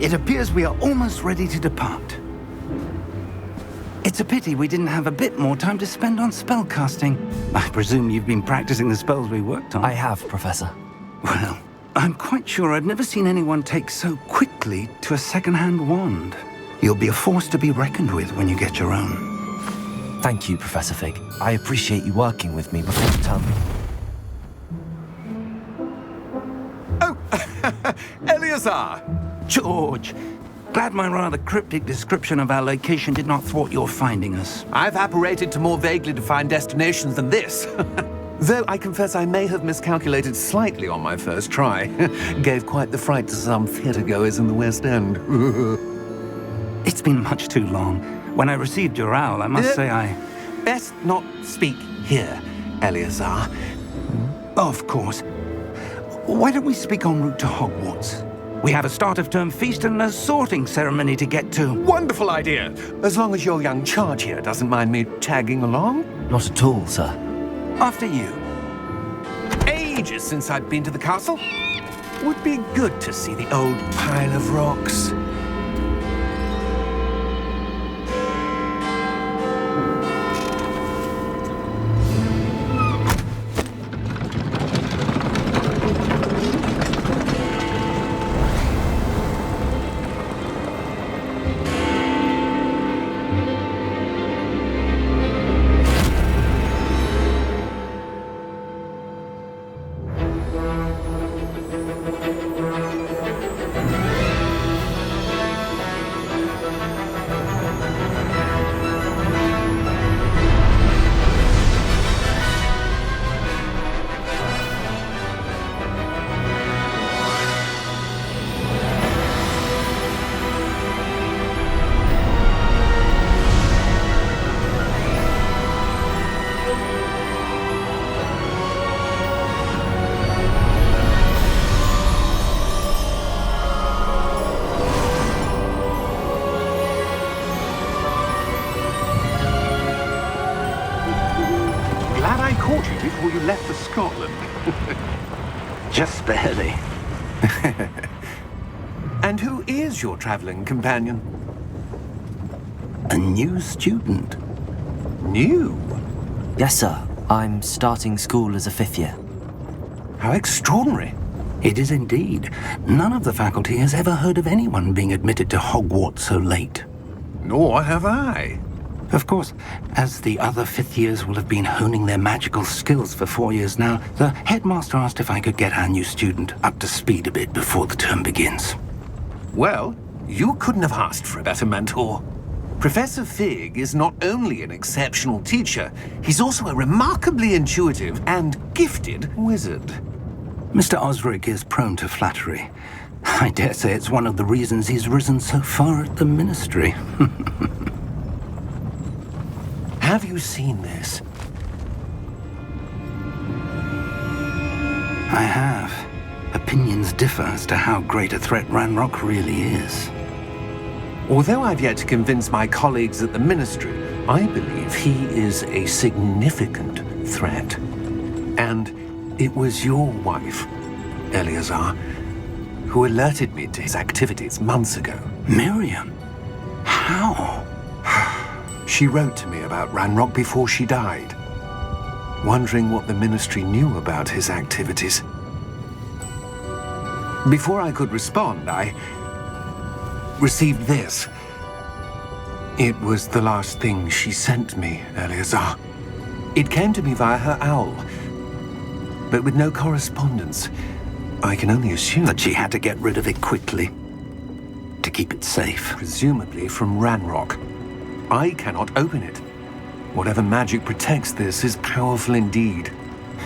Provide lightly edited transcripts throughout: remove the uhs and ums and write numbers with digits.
It appears we are almost ready to depart. It's a pity we didn't have a bit more time to spend on spellcasting. I presume you've been practicing the spells we worked on. I have, Professor. Well, I'm quite sure I've never seen anyone take so quickly to a second-hand wand. You'll be a force to be reckoned with when you get your own. Thank you, Professor Fig. I appreciate you working with me before the term. Oh, Eleazar! George! Glad my rather cryptic description of our location did not thwart your finding us. I've apparated to more vaguely defined destinations than this. Though I confess I may have miscalculated slightly on my first try. Gave quite the fright to some theatre-goers in the West End. It's been much too long. When I received your owl, I must say I... Best not speak here, Eleazar. Of course. Why don't we speak en route to Hogwarts? We have a start-of-term feast and a sorting ceremony to get to. Wonderful idea! As long as your young charge here doesn't mind me tagging along. Not at all, sir. After you. Ages since I'd been to the castle. Would be good to see the old pile of rocks. Before you left for Scotland. Just barely. And who is your traveling companion? A new student. New? Yes, sir. I'm starting school as a 5th year. How extraordinary. It is indeed. None of the faculty has ever heard of anyone being admitted to Hogwarts so late. Nor have I. Of course, as the other 5th years will have been honing their magical skills for 4 years now, the headmaster asked if I could get our new student up to speed a bit before the term begins. Well, you couldn't have asked for a better mentor. Professor Fig is not only an exceptional teacher, he's also a remarkably intuitive and gifted wizard. Mr. Osric is prone to flattery. I dare say it's one of the reasons he's risen so far at the ministry. Have you seen this? I have. Opinions differ as to how great a threat Ranrock really is. Although I've yet to convince my colleagues at the Ministry, I believe he is a significant threat. And it was your wife, Eleazar, who alerted me to his activities months ago. Miriam? How? She wrote to me about Ranrock before she died, wondering what the Ministry knew about his activities. Before I could respond, I received this. It was the last thing she sent me, Eleazar. It came to me via her owl, but with no correspondence. I can only assume That she had to get rid of it quickly, to keep it safe. presumably from Ranrock. I cannot open it. Whatever magic protects this is powerful indeed.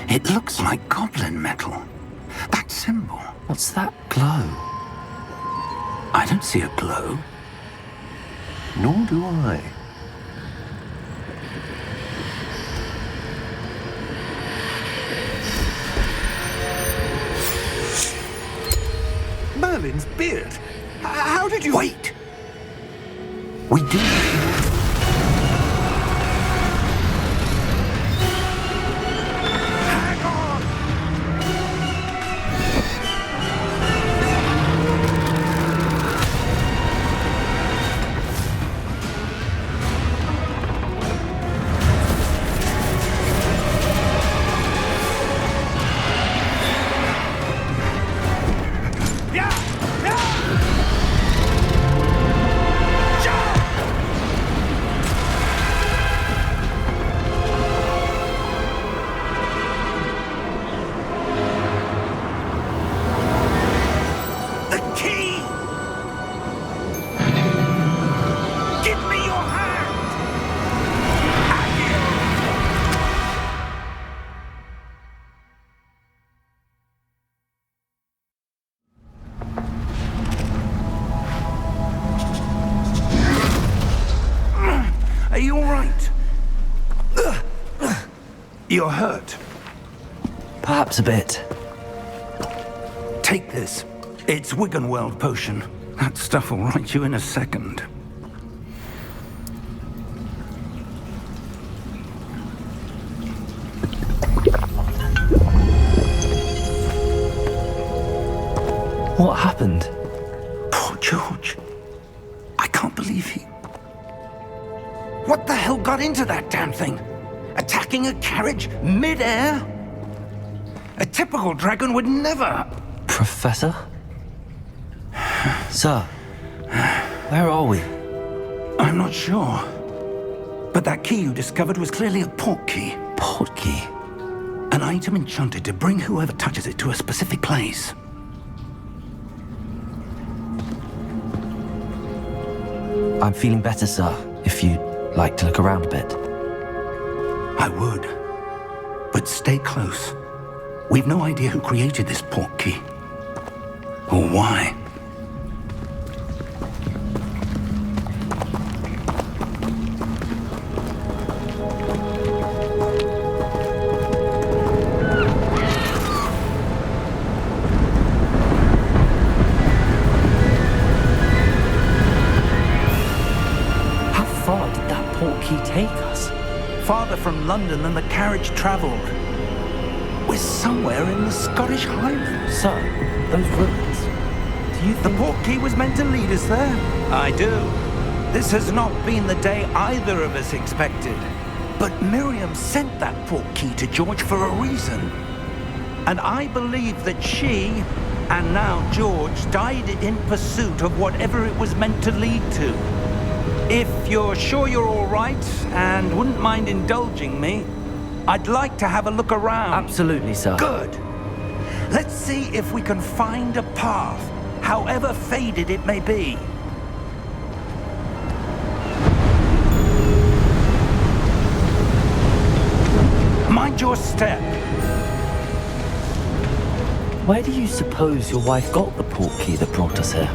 It looks like goblin metal. That symbol. What's that glow? I don't see a glow. Nor do I. Merlin's beard. How did you... Wait! We do... Hang on! You're hurt. Perhaps a bit. Take this. It's Wiggenweld potion. That stuff will right you in a second. What happened? Poor George. I can't believe he... What the hell got into that damn thing? Attacking a carriage mid-air? A typical dragon would never... Professor? Sir, where are we? I'm not sure. But that key you discovered was clearly a port key. Port key? An item enchanted to bring whoever touches it to a specific place. I'm feeling better, sir, if you'd like to look around a bit. I would. But stay close. We've no idea who created this port key. Or why. How far did that port key take us? Farther from London than the carriage travelled. We're somewhere in the Scottish Highlands. Sir, those ruins. Do you The think... port key was meant to lead us there? I do. This has not been the day either of us expected. But Miriam sent that port key to George for a reason. And I believe that she, and now George, died in pursuit of whatever it was meant to lead to. If you're sure you're all right and wouldn't mind indulging me, I'd like to have a look around. Absolutely, sir. Good. Let's see if we can find a path, however faded it may be. Mind your step. Where do you suppose your wife got the port key that brought us here?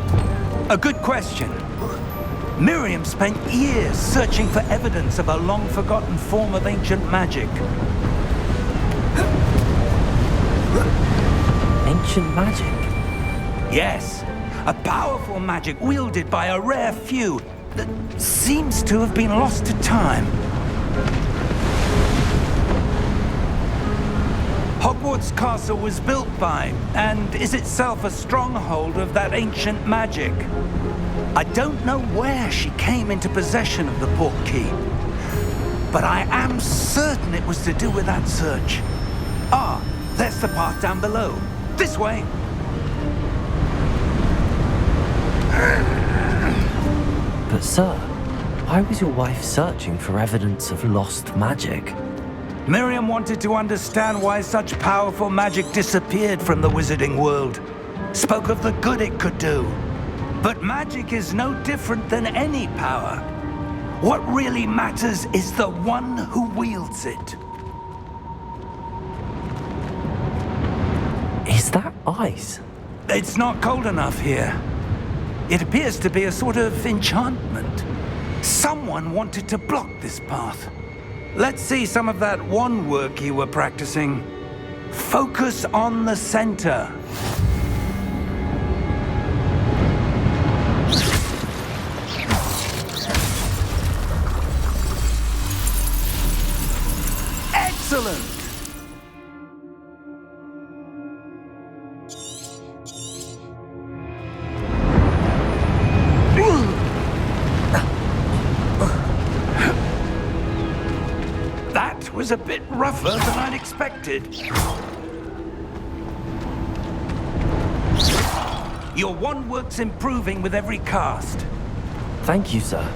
A good question. Miriam spent years searching for evidence of a long-forgotten form of ancient magic. Ancient magic? Yes, a powerful magic wielded by a rare few that seems to have been lost to time. Hogwarts Castle was built by, and is itself a stronghold of that ancient magic. I don't know where she came into possession of the port key, but I am certain it was to do with that search. Ah, there's the path down below. This way. But sir, why was your wife searching for evidence of lost magic? Miriam wanted to understand why such powerful magic disappeared from the wizarding world. Spoke of the good it could do. But magic is no different than any power. What really matters is the one who wields it. Is that ice? It's not cold enough here. It appears to be a sort of enchantment. Someone wanted to block this path. Let's see some of that wand work you were practicing. Focus on the center. Excellent! That was a bit rougher than I'd expected. Your wand work's improving with every cast. Thank you, sir.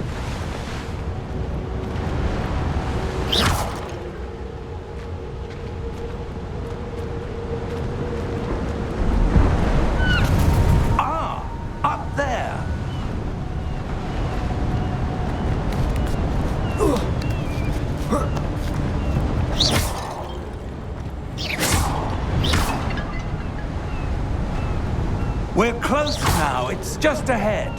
Up there. We're close now. It's just ahead.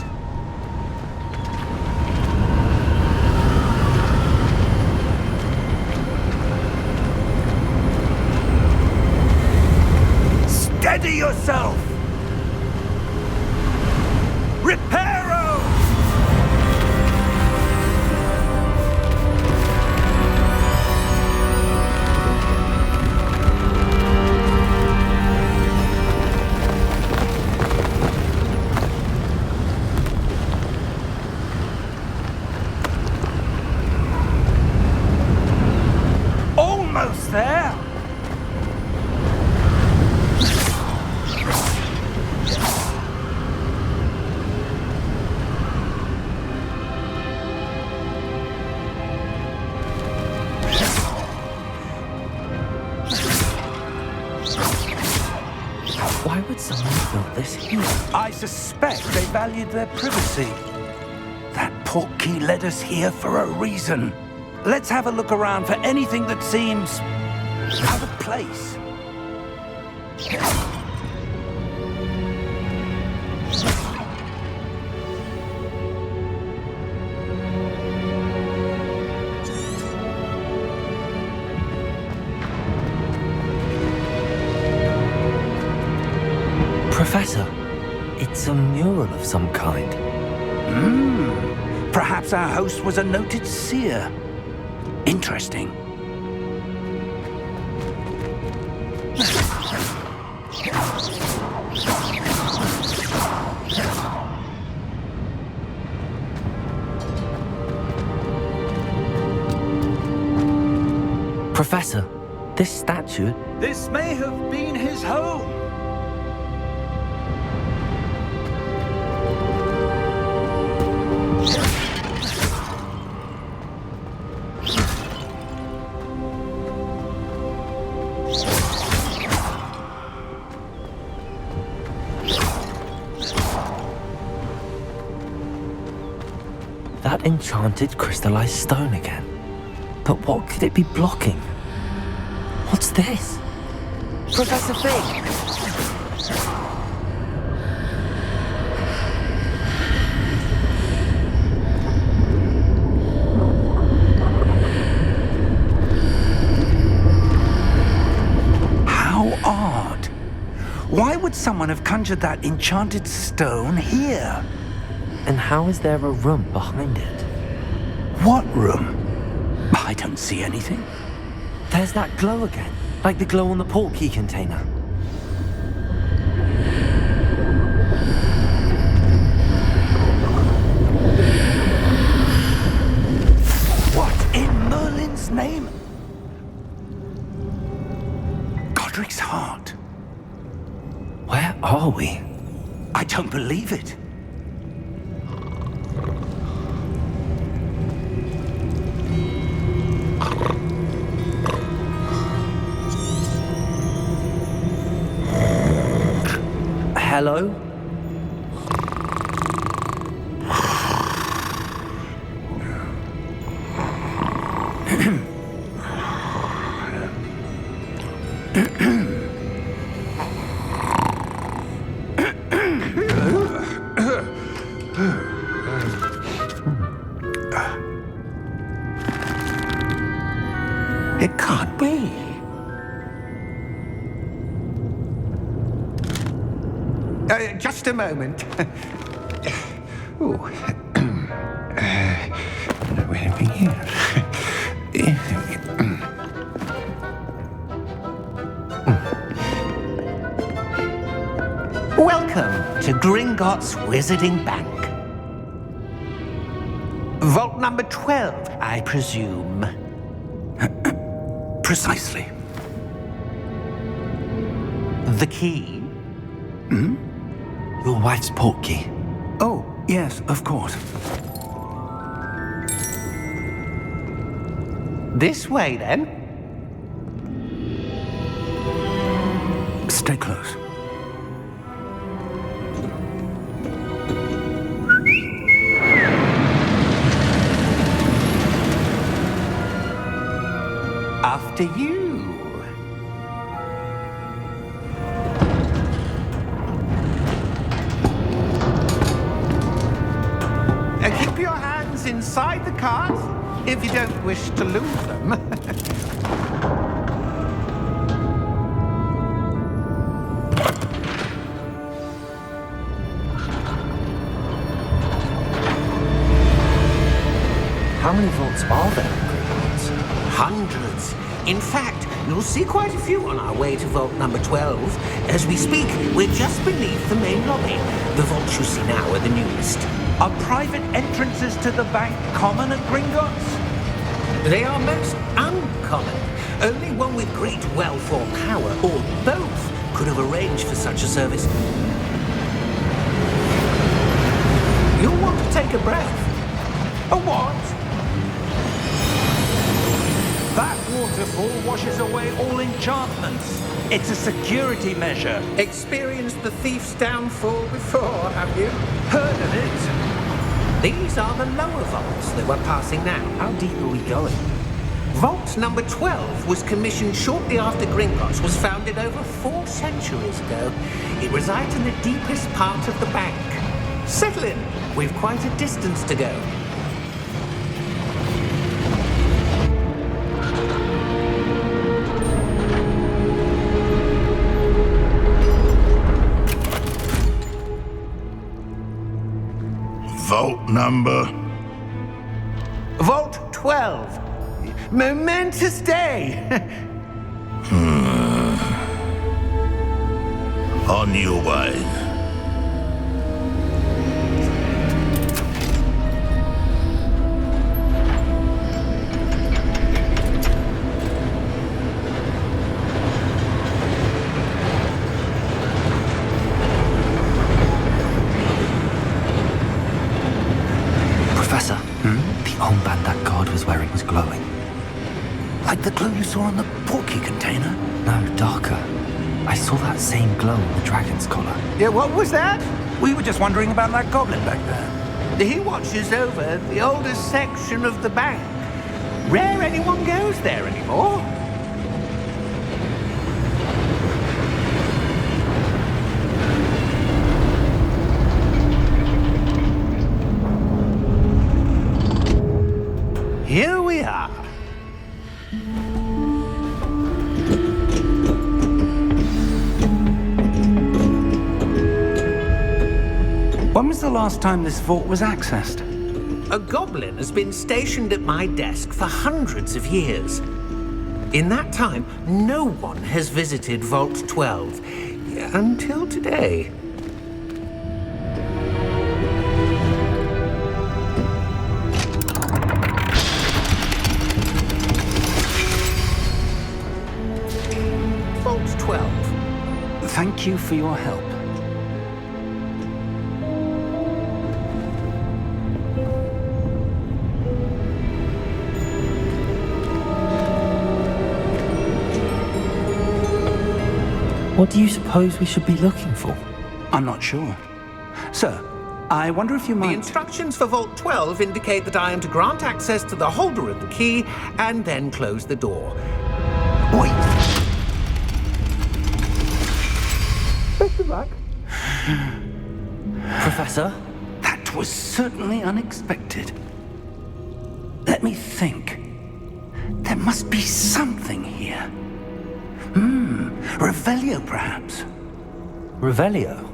yourself! Reparo! Almost there! Why would someone build this here? I suspect they valued their privacy. That portkey led us here for a reason. Let's have a look around for anything that seems out of place. Professor, it's a mural of some kind. Perhaps our host was a noted seer. Interesting. Professor, this statue... This may have been his home. That enchanted crystallized stone again. But what could it be blocking? What's this? Professor Fig! How odd. Why would someone have conjured that enchanted stone here? And how is there a room behind it? What room? I don't see anything. There's that glow again, like the glow on the portkey container. What in Merlin's name? Godric's heart. Where are we? I don't believe it. Hello? It can't be. Just a moment. Oh. Where are we here? Welcome to Gringotts Wizarding Bank. Vault number 12, I presume. Precisely. The key? Your wife's portkey. Oh, yes, of course. This way, then. Stay close. After you. Keep your hands inside the cart if you don't wish to lose them. How many vaults are there in Gringotts? Hundreds. In fact, you'll see quite a few on our way to vault number 12. As we speak, we're just beneath the main lobby. The vaults you see now are the newest. Are private entrances to the bank common at Gringotts? They are most uncommon. Only one with great wealth or power, or both, could have arranged for such a service. You'll want to take a breath. A what? That waterfall washes away all enchantments. It's a security measure. Experienced the thief's downfall before, have you? Heard of it? These are the lower vaults that we're passing now. How deep are we going? Vault number 12 was commissioned shortly after Gringotts was founded over 4 centuries ago. It resides in the deepest part of the bank. Settle in. We've quite a distance to go. Vault number? Vault 12. Momentous day. On your way. Professor, the armband that guard was wearing was glowing. Like the glow you saw on the portkey container? No, darker. I saw that same glow on the dragon's collar. Yeah, what was that? We were just wondering about that goblin back there. He watches over the oldest section of the bank. Rare anyone goes there anymore. Here we are. When was the last time this vault was accessed? A goblin has been stationed at my desk for hundreds of years. In that time, no one has visited Vault 12 until today. Vault 12. Thank you for your help. What do you suppose we should be looking for? I'm not sure. Sir, I wonder if you The might... instructions for Vault 12 indicate that I am to grant access to the holder of the key and then close the door. Wait! Best of luck. Professor? That was certainly unexpected. Let me think. There must be something here. Revelio, perhaps? Revelio?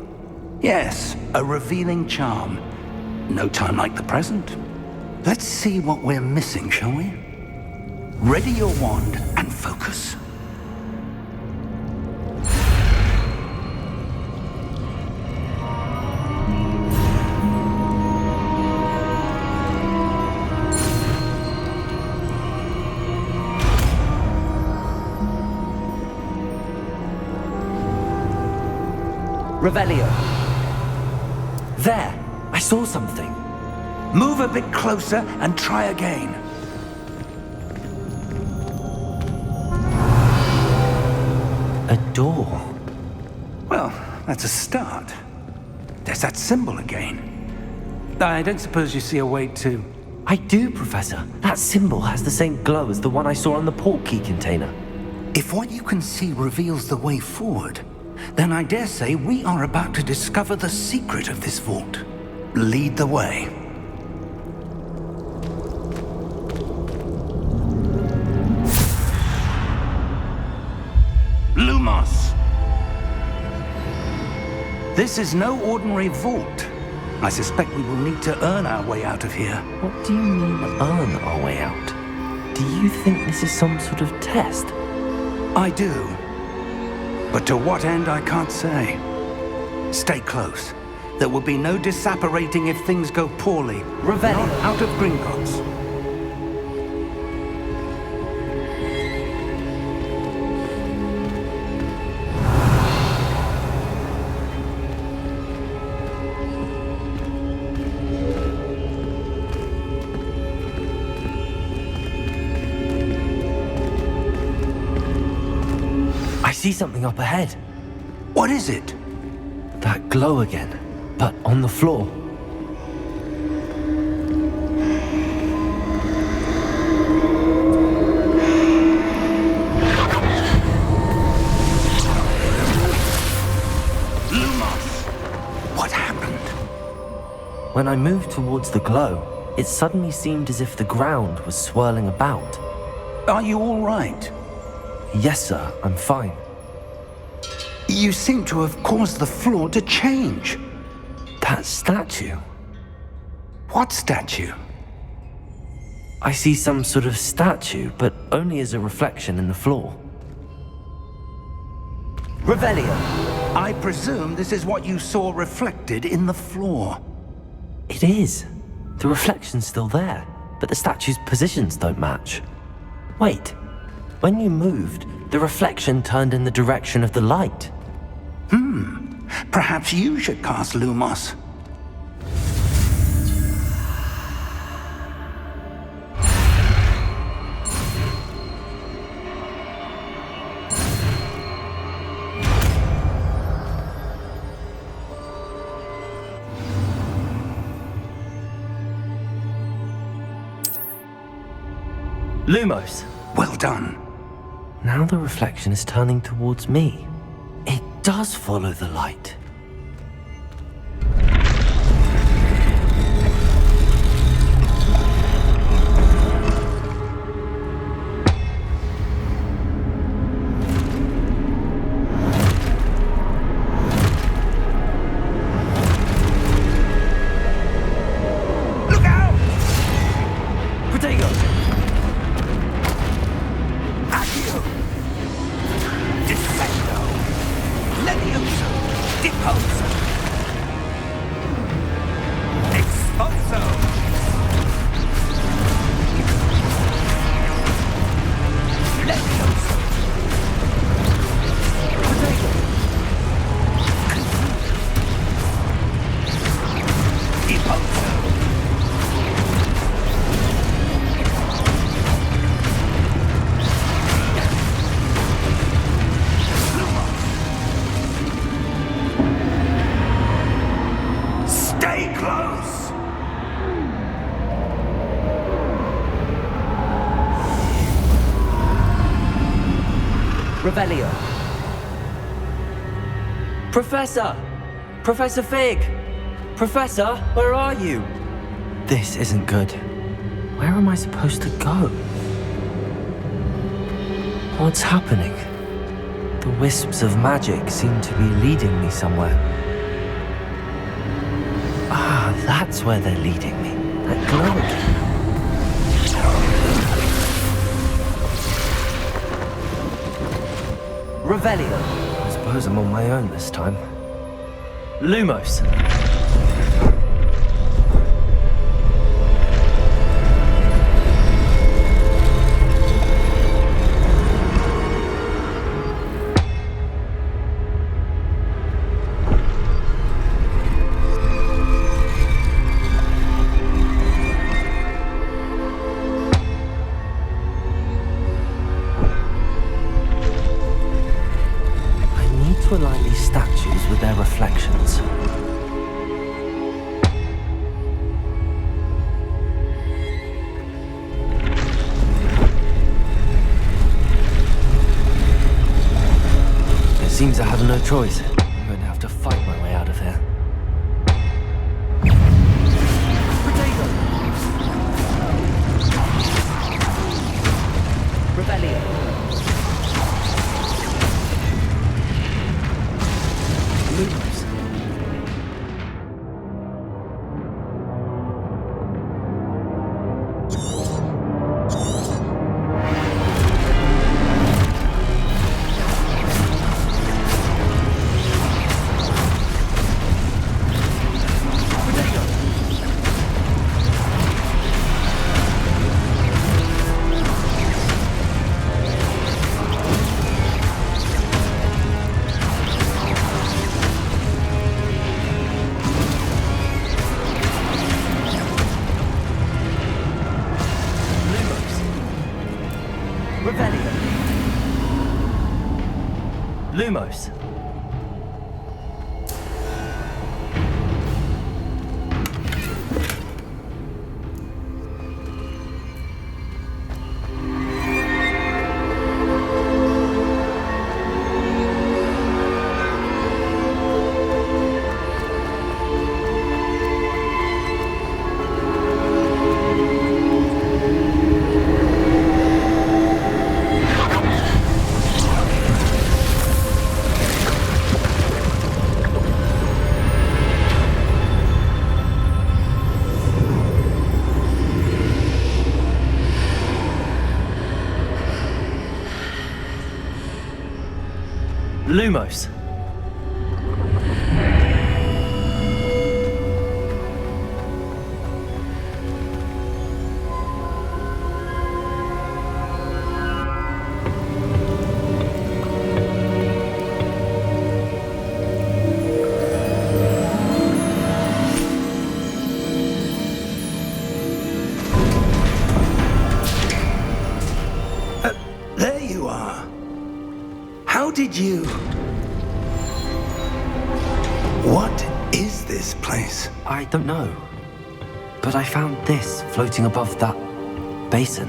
Yes, a revealing charm. No time like the present. Let's see what we're missing, shall we? Ready your wand and focus. Revelio. There! I saw something. Move a bit closer and try again. A door. Well, that's a start. There's that symbol again. I don't suppose you see a way to... I do, Professor. That symbol has the same glow as the one I saw on the portkey container. If what you can see reveals the way forward, then I dare say we are about to discover the secret of this vault. Lead the way. Lumos! This is no ordinary vault. I suspect we will need to earn our way out of here. What do you mean, earn our way out? Do you think this is some sort of test? I do. But to what end, I can't say. Stay close. There will be no disapparating if things go poorly. Revelio. Not out of Gringotts. I see something up ahead. What is it? That glow again, but on the floor. Lumos! What happened? When I moved towards the glow, it suddenly seemed as if the ground was swirling about. Are you all right? Yes, sir, I'm fine. You seem to have caused the floor to change. That statue. What statue? I see some sort of statue, but only as a reflection in the floor. Revelio. I presume this is what you saw reflected in the floor. It is. The reflection's still there, but the statue's positions don't match. Wait. When you moved, the reflection turned in the direction of the light. Perhaps you should cast Lumos. Lumos. Well done. Now the reflection is turning towards me. It does follow the light. Look out! Protego! Accio! Defendo! Levioso! Deposo! Expulso! Levioso! Protego! Deposo! Stay close! Revelio. Professor! Professor Fig! Professor, where are you? This isn't good. Where am I supposed to go? What's happening? The wisps of magic seem to be leading me somewhere. Ah, that's where they're leading me. That glow again. Revelio. I suppose I'm on my own this time. Lumos. To align these statues with their reflections. It seems I have no choice. I'm going to have to fight my way out of here. Potato! Revelio! Lumos. Lumos. Lumos. There you are. How did you... What is this place? I don't know. But I found this floating above that basin.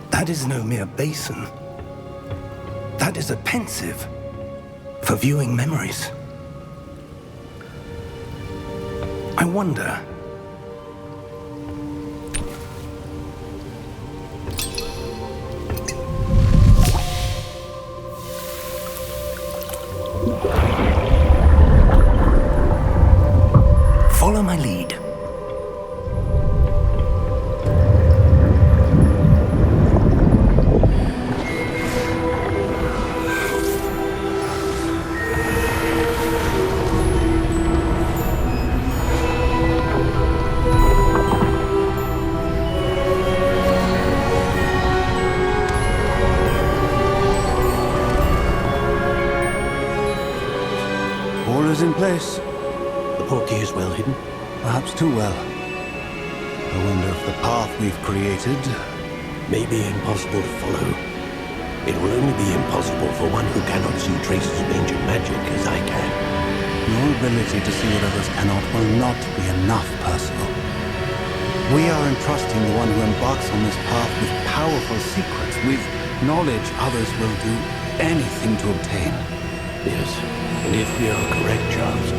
That is no mere basin. That is a pensive for viewing memories. I wonder... Follow my lead. All is in place. The portkey is well hidden. Perhaps too well. I wonder if the path we've created... May be impossible to follow. It will only be impossible for one who cannot see traces of ancient magic as I can. Your ability to see what others cannot will not be enough, Percival. We are entrusting the one who embarks on this path with powerful secrets, with knowledge others will do anything to obtain. Yes, and if we are correct, Charles,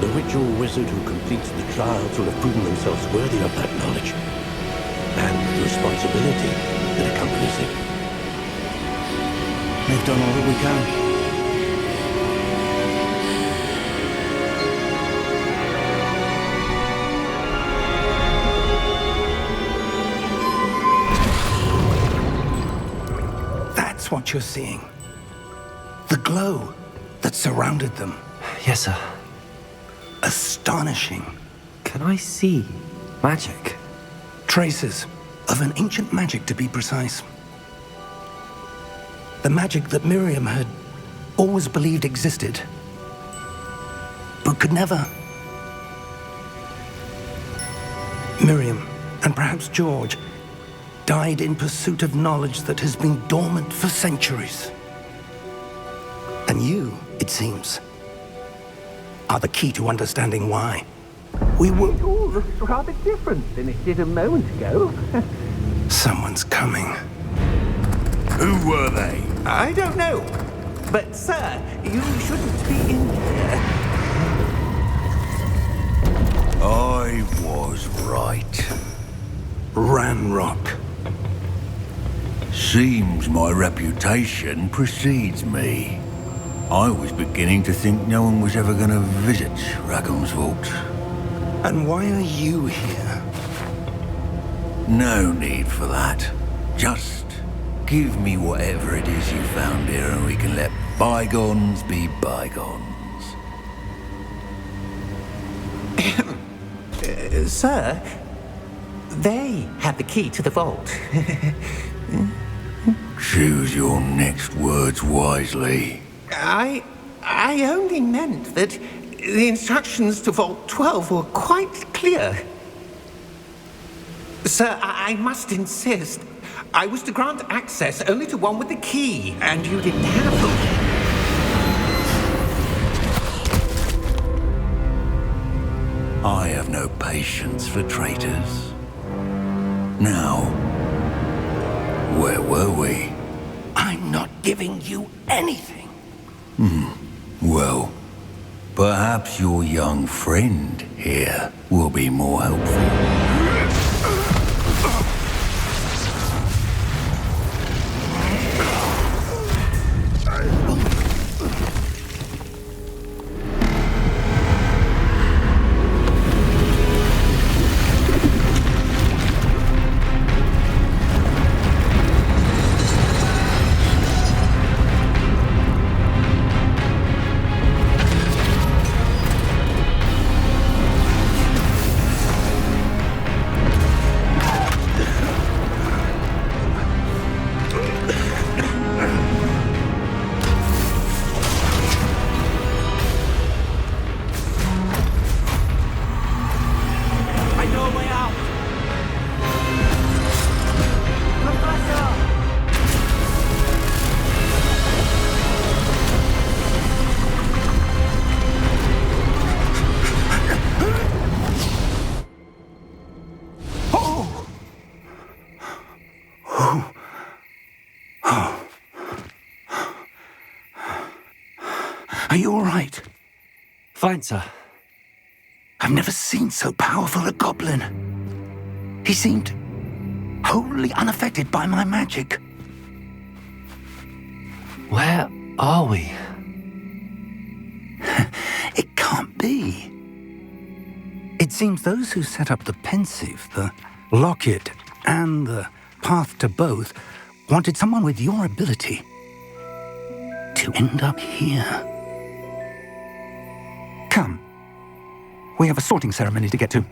the ritual wizard who completes the trials will have proven themselves worthy of that knowledge, and the responsibility that accompanies it. We've done all that we can. That's what you're seeing. The glow that surrounded them. Yes, sir. Astonishing. Can I see magic? Traces of an ancient magic, to be precise. The magic that Miriam had always believed existed, but could never. Miriam, and perhaps George, died in pursuit of knowledge that has been dormant for centuries. And you, it seems, are the key to understanding why. We were... It all looks rather different than it did a moment ago. Someone's coming. Who were they? I don't know. But, sir, you shouldn't be in here. I was right. Ranrock. Seems my reputation precedes me. I was beginning to think no one was ever going to visit Rackham's vault. And why are you here? No need for that. Just give me whatever it is you found here and we can let bygones be bygones. Sir, they have the key to the vault. Choose your next words wisely. I only meant that the instructions to Vault 12 were quite clear. Sir, I must insist. I was to grant access only to one with the key, and you didn't have them. I have no patience for traitors. Now, where were we? I'm not giving you anything. Well, perhaps your young friend here will be more helpful. Are you all right? Fine, sir. I've never seen so powerful a goblin. He seemed wholly unaffected by my magic. Where are we? It can't be. It seems those who set up the pensive, the locket, and the path to both wanted someone with your ability to end up here. Come. We have a sorting ceremony to get to.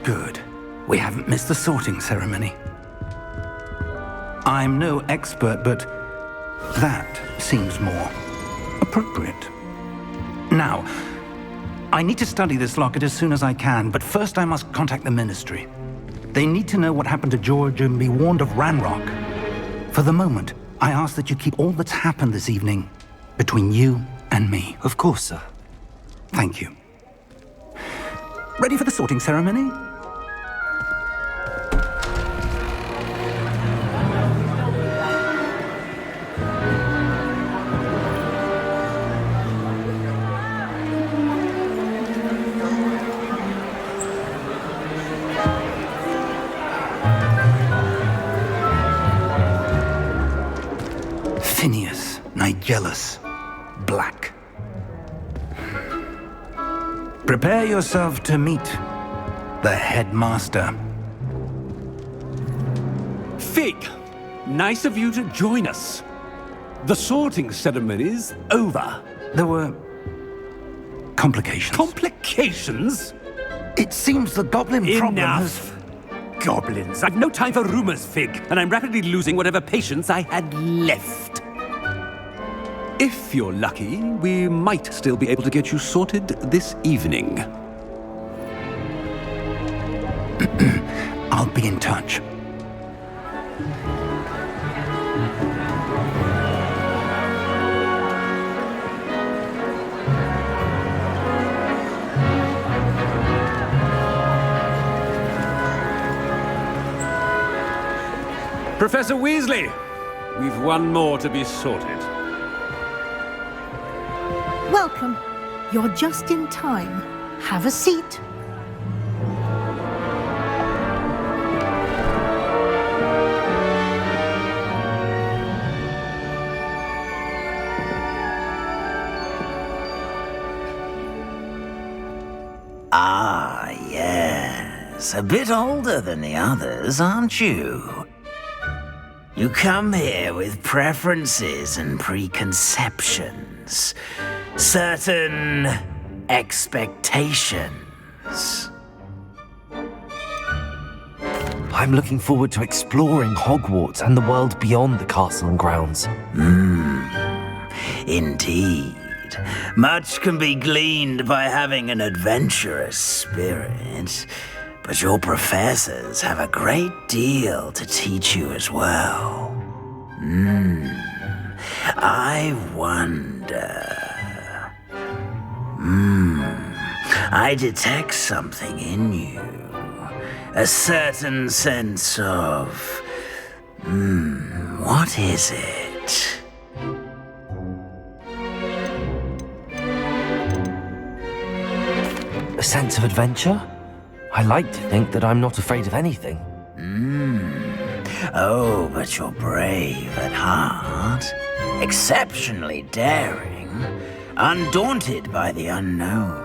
Good. We haven't missed the sorting ceremony. I'm no expert, but that seems more appropriate. Now, I need to study this locket as soon as I can, but first I must contact the Ministry. They need to know what happened to George and be warned of Ranrock. For the moment, I ask that you keep all that's happened this evening between you and me. Of course, sir. Thank you. Ready for the sorting ceremony? jealous, black. Prepare yourself to meet the headmaster. Fig, nice of you to join us. The sorting ceremony's over. There were complications. Complications? It seems the goblin problem has... Enough! Goblins. I've no time for rumors, Fig, and I'm rapidly losing whatever patience I had left. If you're lucky, we might still be able to get you sorted this evening. I'll be in touch. Professor Weasley, we've one more to be sorted. Welcome. You're just in time. Have a seat. Ah, yes. A bit older than the others, aren't you? You come here with preferences and preconceptions. Certain expectations. I'm looking forward to exploring Hogwarts and the world beyond the castle and grounds. Indeed. Much can be gleaned by having an adventurous spirit, but your professors have a great deal to teach you as well. I wonder... I detect something in you. A certain sense of... what is it? A sense of adventure? I like to think that I'm not afraid of anything. Oh, but you're brave at heart. Exceptionally daring. Undaunted by the unknown.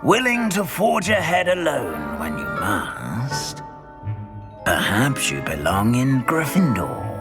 Willing to forge ahead alone when you must. Perhaps you belong in Gryffindor.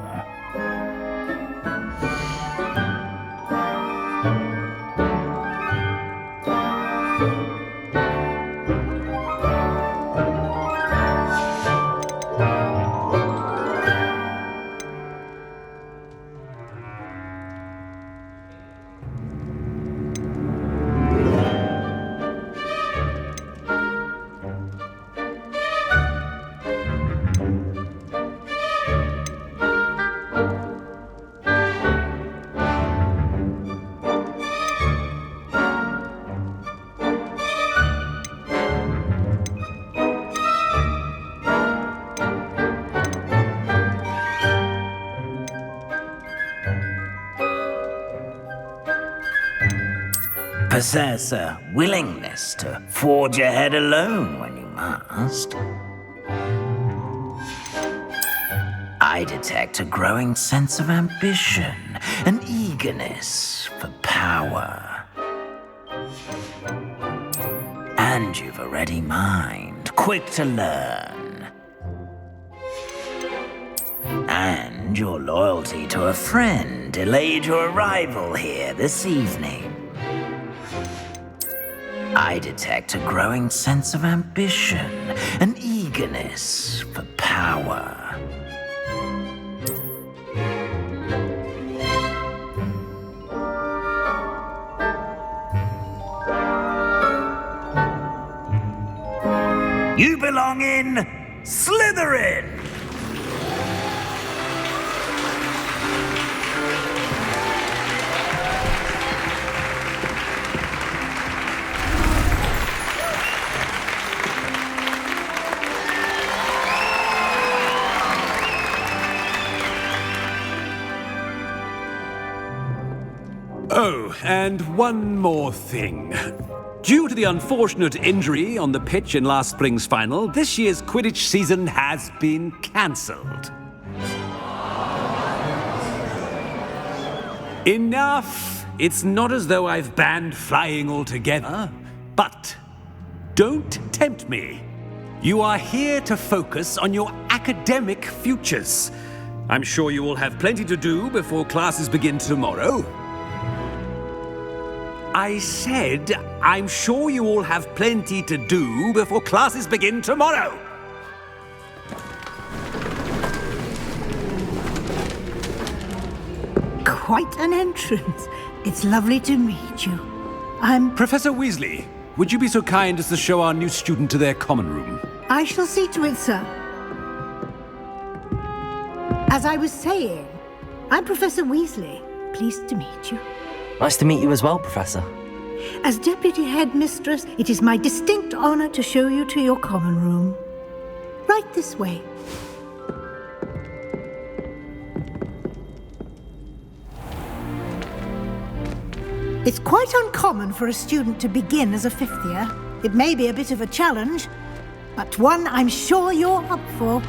Possess a willingness to forge ahead alone when you must. I detect a growing sense of ambition, an eagerness for power. And you've a ready mind, quick to learn. And your loyalty to a friend delayed your arrival here this evening. I detect a growing sense of ambition, an eagerness for power. You belong in Slytherin! Oh, and one more thing. Due to the unfortunate injury on the pitch in last spring's final, this year's Quidditch season has been cancelled. Enough! It's not as though I've banned flying altogether. But don't tempt me. You are here to focus on your academic futures. I'm sure you will have plenty to do before classes begin tomorrow. I said, I'm sure you all have plenty to do before classes begin tomorrow. Quite an entrance. It's lovely to meet you. Professor Weasley, would you be so kind as to show our new student to their common room? I shall see to it, sir. As I was saying, I'm Professor Weasley. Pleased to meet you. Nice to meet you as well, Professor. As Deputy Headmistress, it is my distinct honor to show you to your common room. Right this way. It's quite uncommon for a student to begin as a fifth year. It may be a bit of a challenge, but one I'm sure you're up for.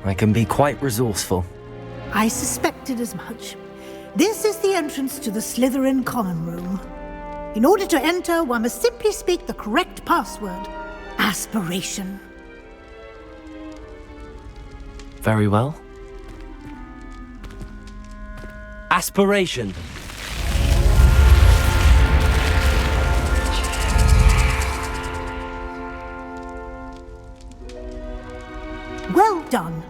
I can be quite resourceful. I suspected as much. This is the entrance to the Slytherin common room. In order to enter, one must simply speak the correct password. Aspiration. Very well. Aspiration. Well done.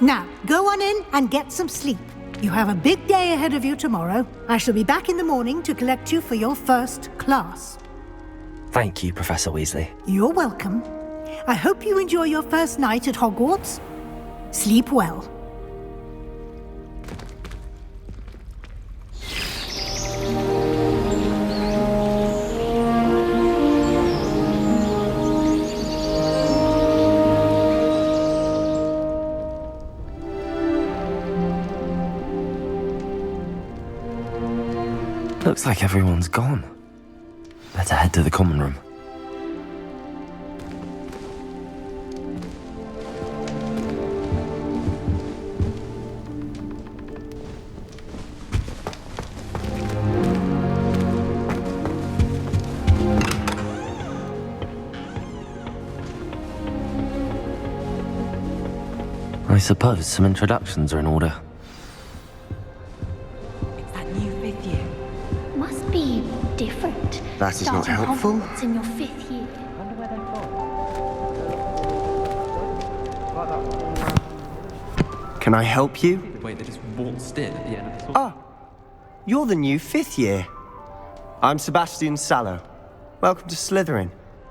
Now, go on in and get some sleep. You have a big day ahead of you tomorrow. I shall be back in the morning to collect you for your first class. Thank you, Professor Weasley. You're welcome. I hope you enjoy your first night at Hogwarts. Sleep well. Looks like everyone's gone. Better head to the common room. I suppose some introductions are in order. Different. That is not helpful. Hogwarts in your 5th year. Can I help you? Wait, they just waltzed in at the end of the talk. Ah, you're the new 5th year. I'm Sebastian Sallow. Welcome to Slytherin.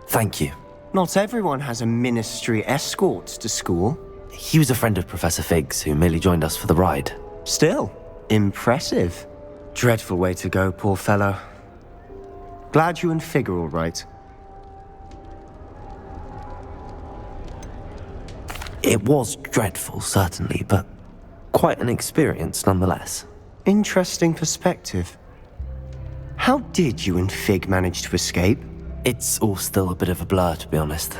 Thank you. Not everyone has a ministry escort to school. He was a friend of Professor Fig's who merely joined us for the ride. Still, impressive. Dreadful way to go, poor fellow. Glad you and Fig are all right. It was dreadful, certainly, but quite an experience nonetheless. Interesting perspective. How did you and Fig manage to escape? It's all still a bit of a blur, to be honest.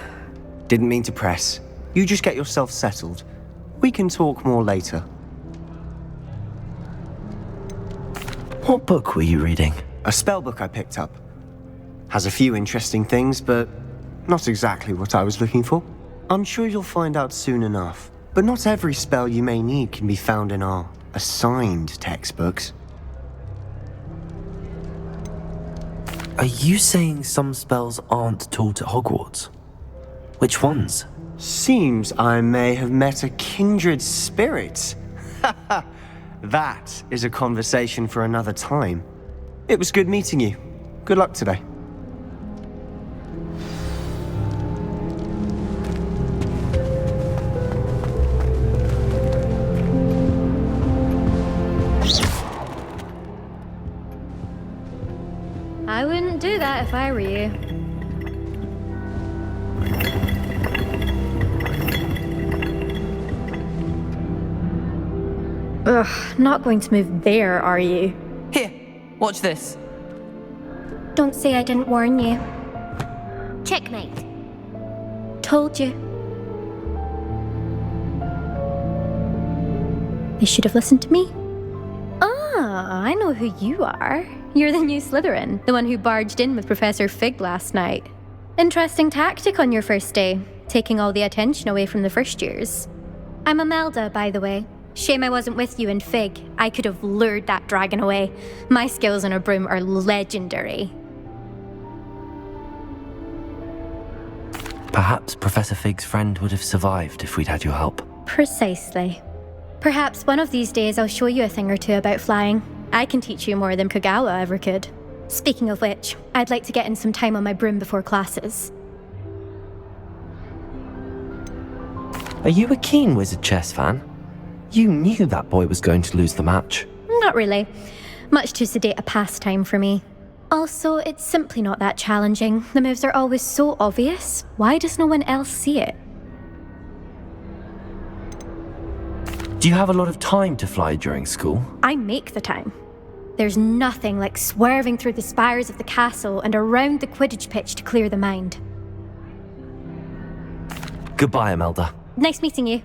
Didn't mean to press. You just get yourself settled. We can talk more later. What book were you reading? A spellbook I picked up. Has a few interesting things, but not exactly what I was looking for. I'm sure you'll find out soon enough. But not every spell you may need can be found in our assigned textbooks. Are you saying some spells aren't taught at Hogwarts? Which ones? Seems I may have met a kindred spirit. That is a conversation for another time. It was good meeting you. Good luck today. I wouldn't do that if I were you. Ugh, not going to move there, are you? Here, watch this. Don't say I didn't warn you. Checkmate. Told you. They should have listened to me. Ah, I know who you are. You're the new Slytherin, the one who barged in with Professor Fig last night. Interesting tactic on your first day, taking all the attention away from the first years. I'm Imelda, by the way. Shame I wasn't with you in Fig. I could have lured that dragon away. My skills on a broom are legendary. Perhaps Professor Fig's friend would have survived if we'd had your help. Precisely. Perhaps one of these days I'll show you a thing or two about flying. I can teach you more than Kagawa ever could. Speaking of which, I'd like to get in some time on my broom before classes. Are you a keen Wizard Chess fan? You knew that boy was going to lose the match. Not really. Much too sedate a pastime for me. Also, it's simply not that challenging. The moves are always so obvious. Why does no one else see it? Do you have a lot of time to fly during school? I make the time. There's nothing like swerving through the spires of the castle and around the Quidditch pitch to clear the mind. Goodbye, Imelda. Nice meeting you.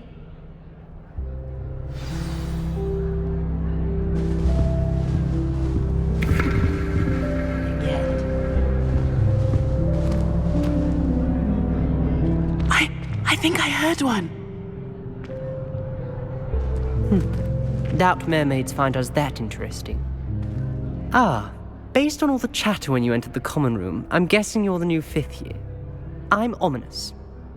I think I heard one. Doubt mermaids find us that interesting. Ah, based on all the chatter when you entered the common room, I'm guessing you're the new 5th year. I'm Ominous.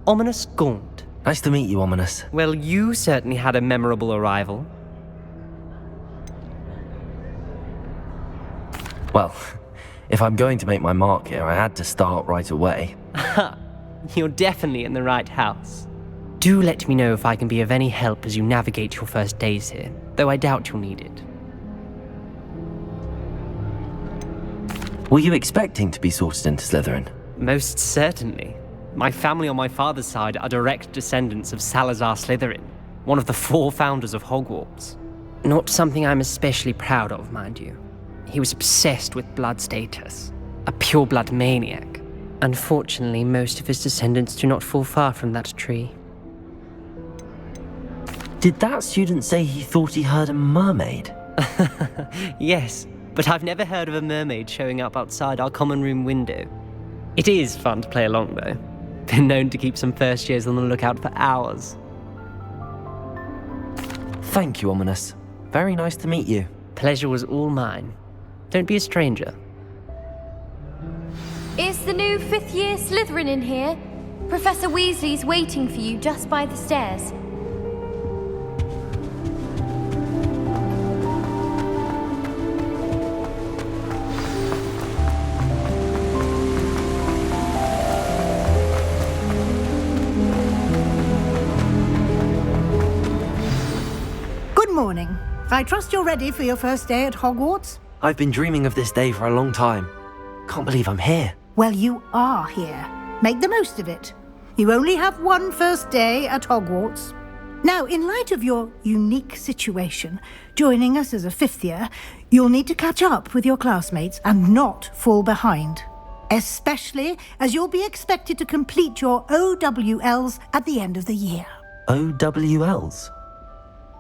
Ominous Gaunt. Nice to meet you, Ominous. Well, you certainly had a memorable arrival. Well, if I'm going to make my mark here, I had to start right away. Ha! You're definitely in the right house. Do let me know if I can be of any help as you navigate your first days here, though I doubt you'll need it. Were you expecting to be sorted into Slytherin? Most certainly. My family on my father's side are direct descendants of Salazar Slytherin, one of the 4 founders of Hogwarts. Not something I'm especially proud of, mind you. He was obsessed with blood status, a pure-blood maniac. Unfortunately, most of his descendants do not fall far from that tree. Did that student say he thought he heard a mermaid? Yes, but I've never heard of a mermaid showing up outside our common room window. It is fun to play along, though. Been known to keep some first years on the lookout for hours. Thank you, Ominous. Very nice to meet you. Pleasure was all mine. Don't be a stranger. Is the new 5th year Slytherin in here? Professor Weasley's waiting for you just by the stairs. Good morning. I trust you're ready for your first day at Hogwarts? I've been dreaming of this day for a long time. Can't believe I'm here. Well, you are here. Make the most of it. You only have one first day at Hogwarts. Now, in light of your unique situation, joining us as a 5th year, you'll need to catch up with your classmates and not fall behind. Especially as you'll be expected to complete your OWLs at the end of the year. OWLs?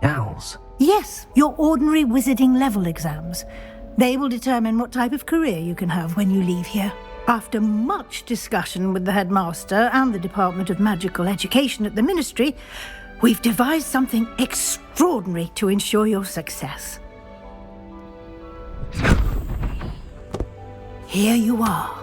Owls? Yes, your ordinary wizarding level exams. They will determine what type of career you can have when you leave here. After much discussion with the headmaster and the Department of Magical Education at the Ministry, we've devised something extraordinary to ensure your success. Here you are.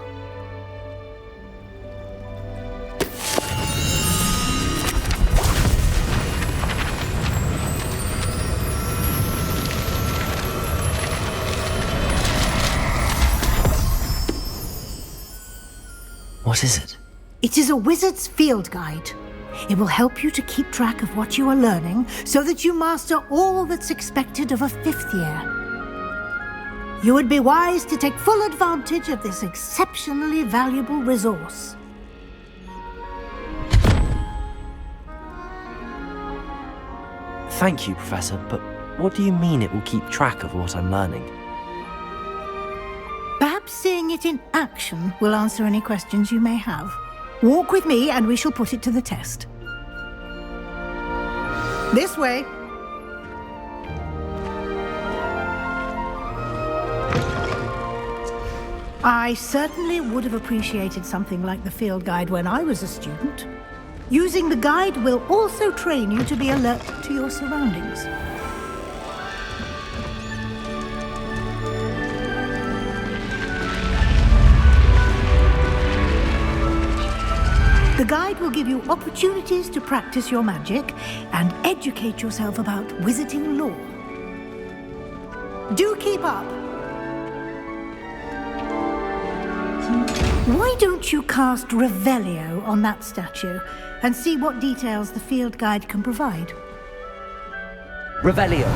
What is it? It is a wizard's field guide. It will help you to keep track of what you are learning so that you master all that's expected of a 5th year. You would be wise to take full advantage of this exceptionally valuable resource. Thank you, Professor, but what do you mean it will keep track of what I'm learning? Perhaps seeing it in action will answer any questions you may have. Walk with me and we shall put it to the test. This way. I certainly would have appreciated something like the field guide when I was a student. Using the guide will also train you to be alert to your surroundings. The guide will give you opportunities to practice your magic and educate yourself about wizarding lore. Do keep up! Why don't you cast Revelio on that statue and see what details the field guide can provide? Revelio.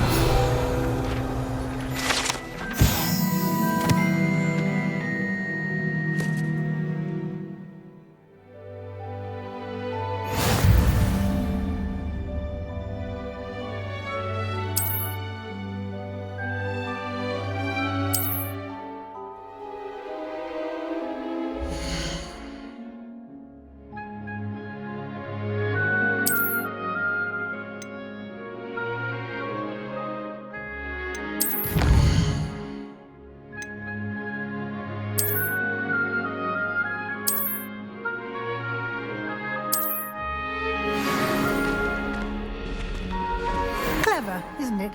Isn't it?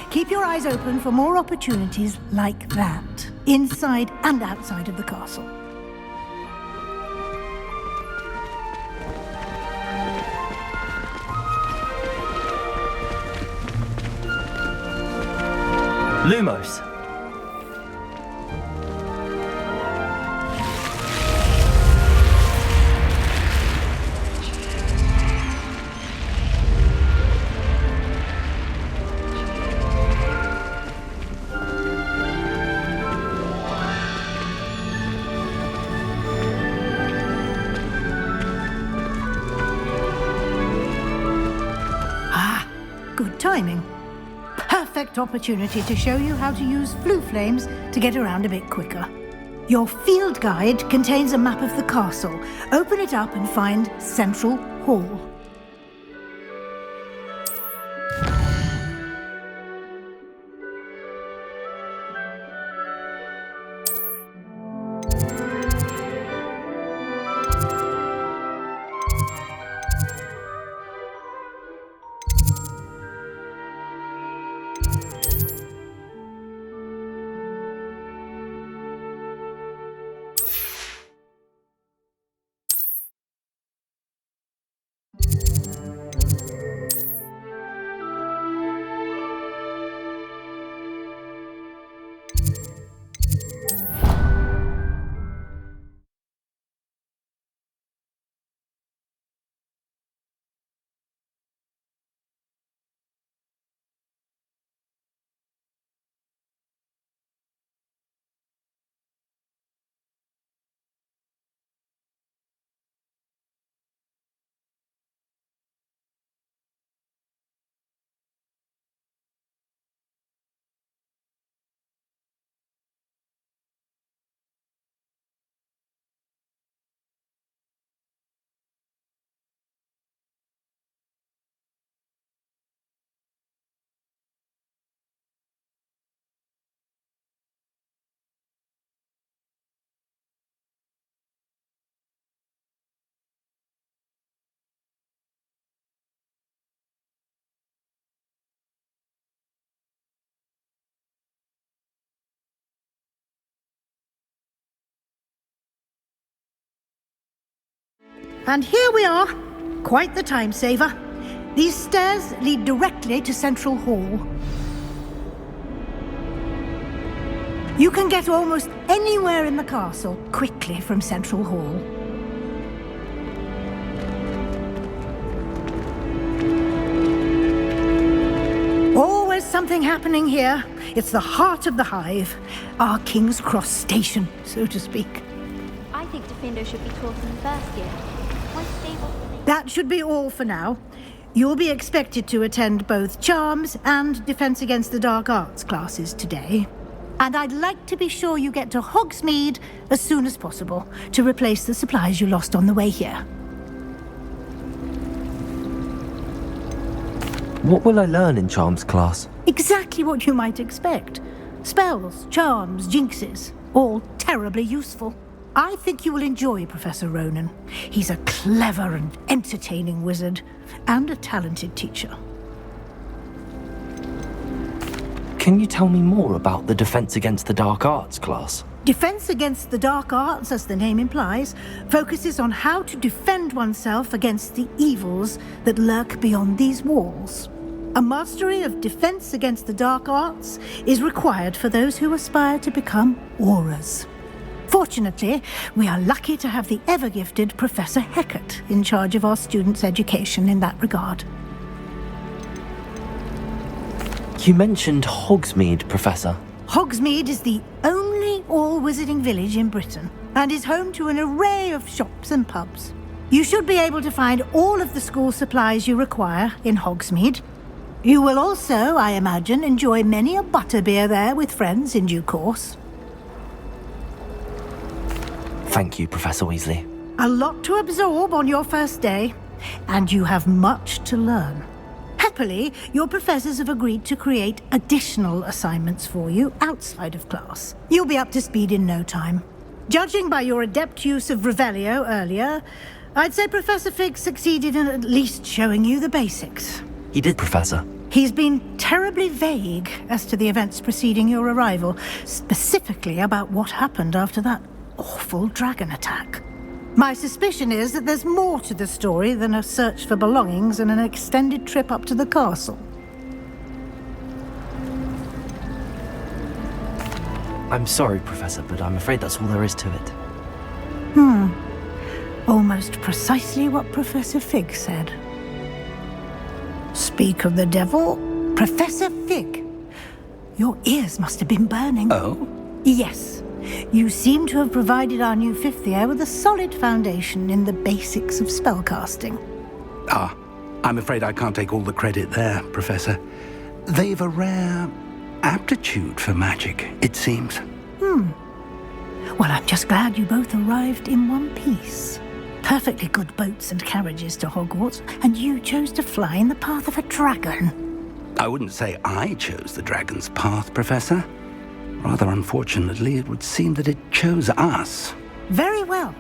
Keep your eyes open for more opportunities like that, inside and outside of the castle. Lumos. Good timing. Perfect opportunity to show you how to use flue flames to get around a bit quicker. Your field guide contains a map of the castle. Open it up and find Central Hall. And here we are. Quite the time saver. These stairs lead directly to Central Hall. You can get almost anywhere in the castle quickly from Central Hall. Always something happening here. It's the heart of the hive. Our King's Cross station, so to speak. I think Defender should be taught in the first year. That should be all for now. You'll be expected to attend both Charms and Defense Against the Dark Arts classes today. And I'd like to be sure you get to Hogsmeade as soon as possible to replace the supplies you lost on the way here. What will I learn in Charms class? Exactly what you might expect. Spells, charms, jinxes. all terribly useful. I think you will enjoy Professor Ronan. He's a clever and entertaining wizard, and a talented teacher. Can you tell me more about the Defense Against the Dark Arts class? Defense Against the Dark Arts, as the name implies, focuses on how to defend oneself against the evils that lurk beyond these walls. A mastery of Defense Against the Dark Arts is required for those who aspire to become Aurors. Fortunately, we are lucky to have the ever-gifted Professor Hecat in charge of our students' education in that regard. You mentioned Hogsmeade, Professor. Hogsmeade is the only all-wizarding village in Britain and is home to an array of shops and pubs. You should be able to find all of the school supplies you require in Hogsmeade. You will also, I imagine, enjoy many a butterbeer there with friends in due course. Thank you, Professor Weasley. A lot to absorb on your first day, and you have much to learn. Happily, your professors have agreed to create additional assignments for you outside of class. You'll be up to speed in no time. Judging by your adept use of Revelio earlier, I'd say Professor Fig succeeded in at least showing you the basics. He did, Professor. He's been terribly vague as to the events preceding your arrival, specifically about what happened after that awful dragon attack. My suspicion is that there's more to the story than a search for belongings and an extended trip up to the castle. I'm sorry, Professor, but I'm afraid that's all there is to it. Almost precisely what Professor Fig said. Speak of the devil, Professor Fig. Your ears must have been burning. Oh? Yes. You seem to have provided our new fifth year with a solid foundation in the basics of spellcasting. I'm afraid I can't take all the credit there, Professor. They've a rare aptitude for magic, it seems. Well, I'm just glad you both arrived in one piece. Perfectly good boats and carriages to Hogwarts, and you chose to fly in the path of a dragon. I wouldn't say I chose the dragon's path, Professor. Rather unfortunately, it would seem that it chose us. Very well.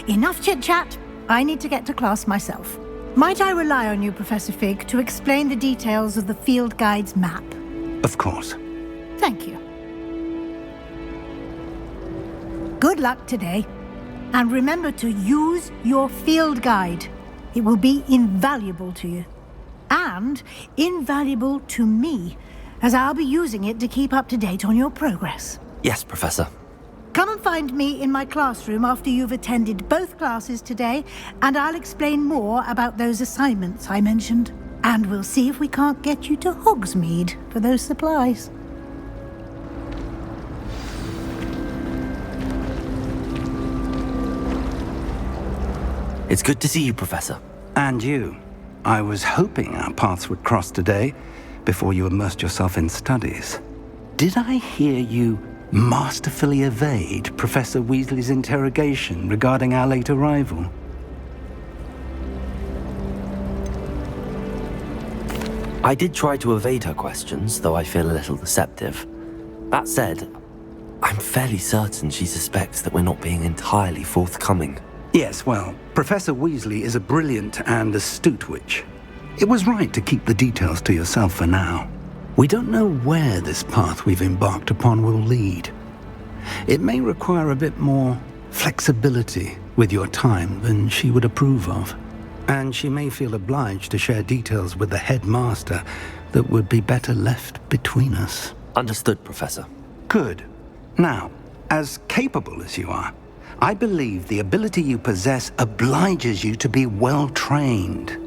Enough chit-chat. I need to get to class myself. Might I rely on you, Professor Fig, to explain the details of the field guide's map? Of course. Thank you. Good luck today. And remember to use your field guide. It will be invaluable to you. And invaluable to me, as I'll be using it to keep up to date on your progress. Yes, Professor. Come and find me in my classroom after you've attended both classes today, and I'll explain more about those assignments I mentioned. And we'll see if we can't get you to Hogsmeade for those supplies. It's good to see you, Professor. And you. I was hoping our paths would cross today, before you immersed yourself in studies. Did I hear you masterfully evade Professor Weasley's interrogation regarding our late arrival? I did try to evade her questions, though I feel a little deceptive. That said, I'm fairly certain she suspects that we're not being entirely forthcoming. Yes, well, Professor Weasley is a brilliant and astute witch. It was right to keep the details to yourself for now. We don't know where this path we've embarked upon will lead. It may require a bit more flexibility with your time than she would approve of. And she may feel obliged to share details with the headmaster that would be better left between us. Understood, Professor. Good. Now, as capable as you are, I believe the ability you possess obliges you to be well-trained.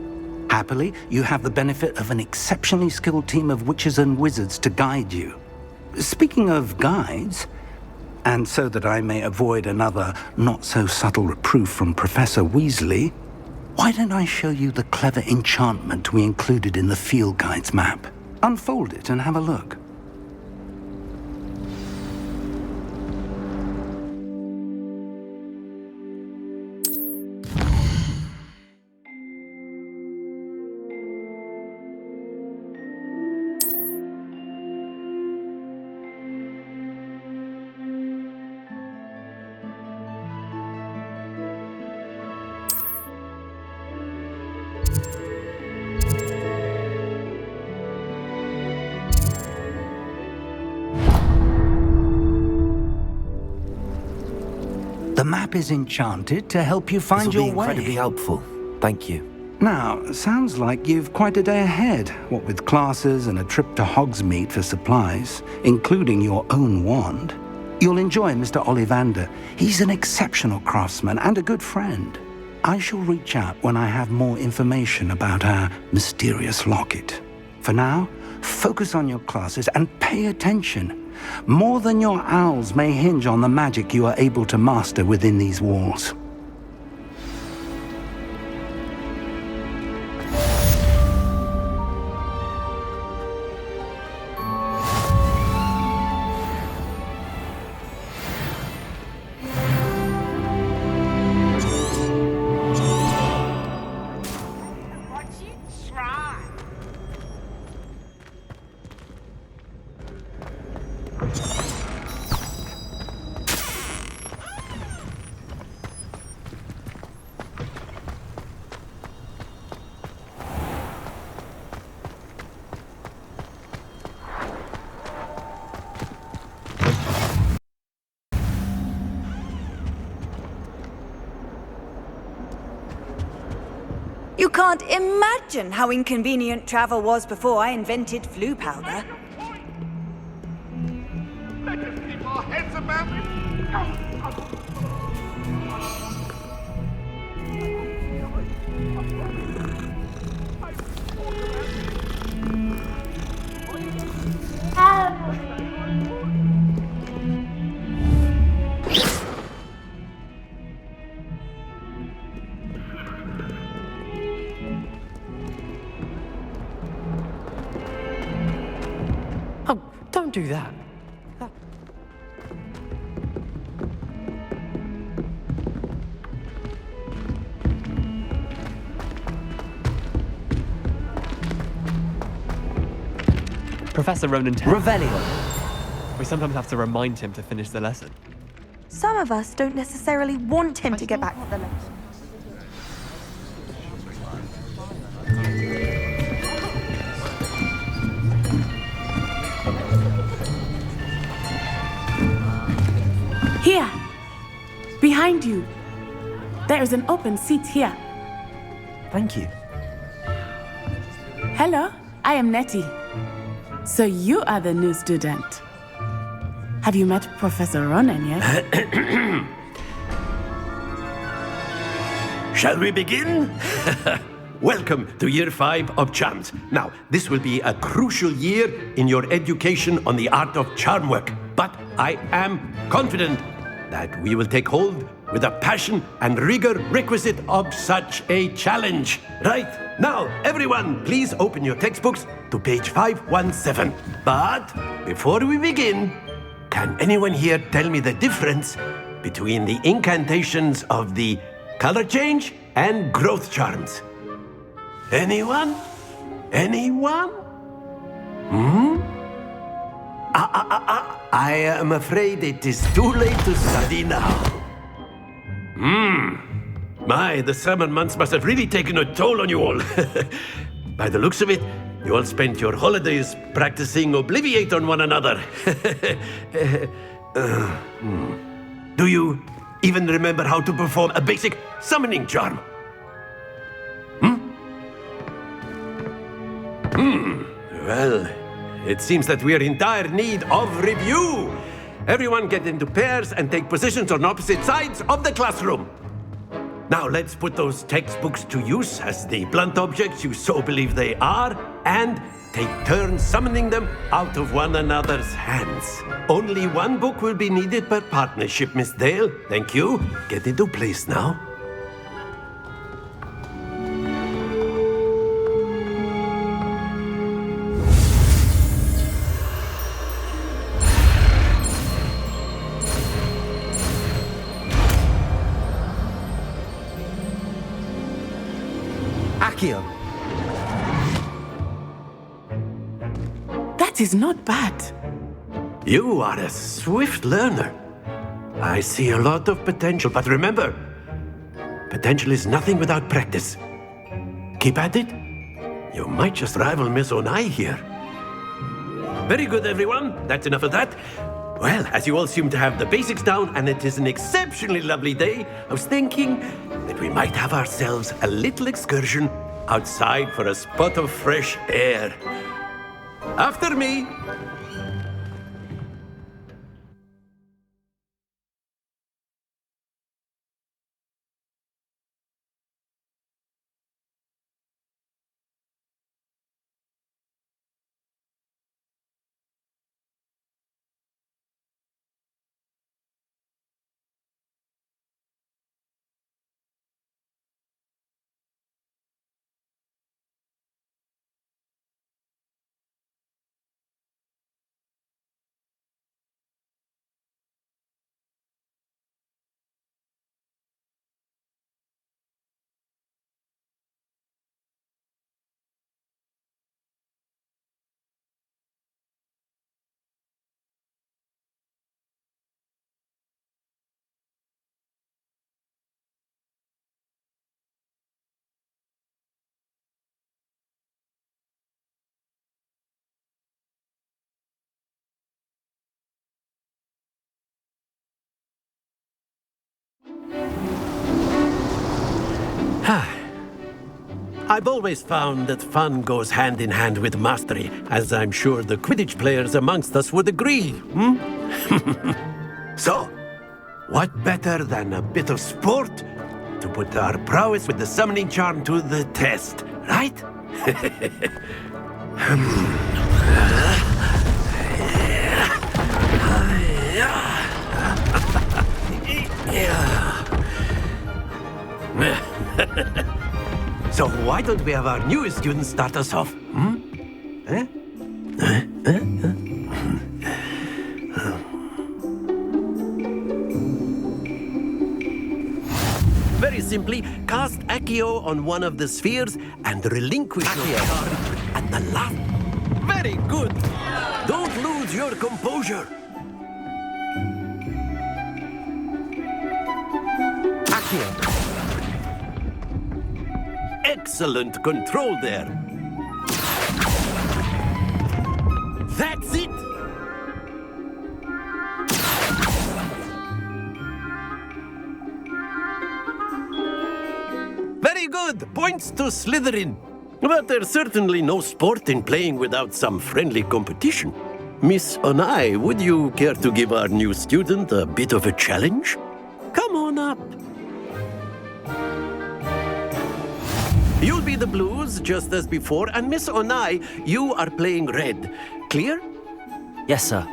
Happily, you have the benefit of an exceptionally skilled team of witches and wizards to guide you. Speaking of guides, and so that I may avoid another not-so-subtle reproof from Professor Weasley, why don't I show you the clever enchantment we included in the field guide's map? Unfold it and have a look. The map is enchanted to help you find This will your be way. incredibly helpful. Thank you. Now, sounds like you've quite a day ahead, what with classes and a trip to Hogsmeade for supplies, including your own wand. You'll enjoy Mr. Ollivander. He's an exceptional craftsman and a good friend. I shall reach out when I have more information about our mysterious locket. For now, focus on your classes and pay attention. More than your owls may hinge on the magic you are able to master within these walls. You can't imagine how inconvenient travel was before I invented flu powder. Let us keep our heads about it. Oh, don't do that. Professor Ronan Revelio. We sometimes have to remind him to finish the lesson. Some of us don't necessarily want him to get back to the lesson. Here! Behind you! There is an open seat here. Thank you. Hello, I am Nettie. So you are the new student. Have you met Professor Ronan yet? Shall we begin? Welcome to Year 5 of Charms. Now, this will be a crucial year in your education on the art of charm work. But I am confident that we will take hold with the passion and rigor requisite of such a challenge. Right, now, everyone, please open your textbooks to page 517. But before we begin, can anyone here tell me the difference between the incantations of the color change and growth charms? Anyone? Anyone? I am afraid it is too late to study now. My, the summer months must have really taken a toll on you all. By the looks of it, you all spent your holidays practicing Obliviate on one another. Do you even remember how to perform a basic summoning charm? Well, it seems that we are in dire need of review. Everyone get into pairs and take positions on opposite sides of the classroom. Now let's put those textbooks to use as the blunt objects you so believe they are, and take turns summoning them out of one another's hands. Only one book will be needed per partnership, Miss Dale. Thank you. Get into place now. Accio. That is not bad. You are a swift learner. I see a lot of potential, but remember, potential is nothing without practice. Keep at it. You might just rival Miss Onai here. Very good, everyone. That's enough of that. Well, as you all seem to have the basics down, and it is an exceptionally lovely day, I was thinking that we might have ourselves a little excursion outside for a spot of fresh air. After me. I've always found that fun goes hand in hand with mastery, as I'm sure the Quidditch players amongst us would agree, So, what better than a bit of sport to put our prowess with the summoning charm to the test, right? So why don't we have our newest student start us off? Very simply, cast Accio on one of the spheres and relinquish your charm at the last. Very good. Don't lose your composure. Accio. Excellent control there. That's it. Very good. Points to Slytherin. But there's certainly no sport in playing without some friendly competition. Miss Onai, would you care to give our new student a bit of a challenge? Come on up. You'll be the blues, just as before, and Miss Onai, you are playing red. Clear? Yes, sir.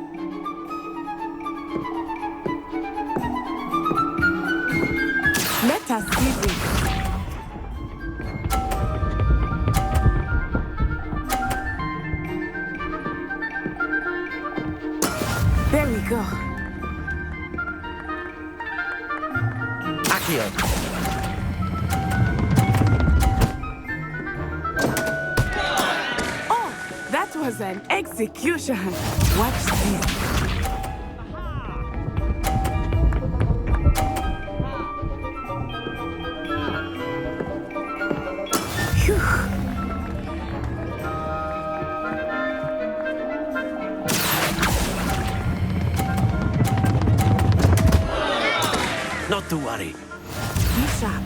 Let us see this. There we go. Accio. That was an execution. Watch this. Phew. Not to worry. Be sharp.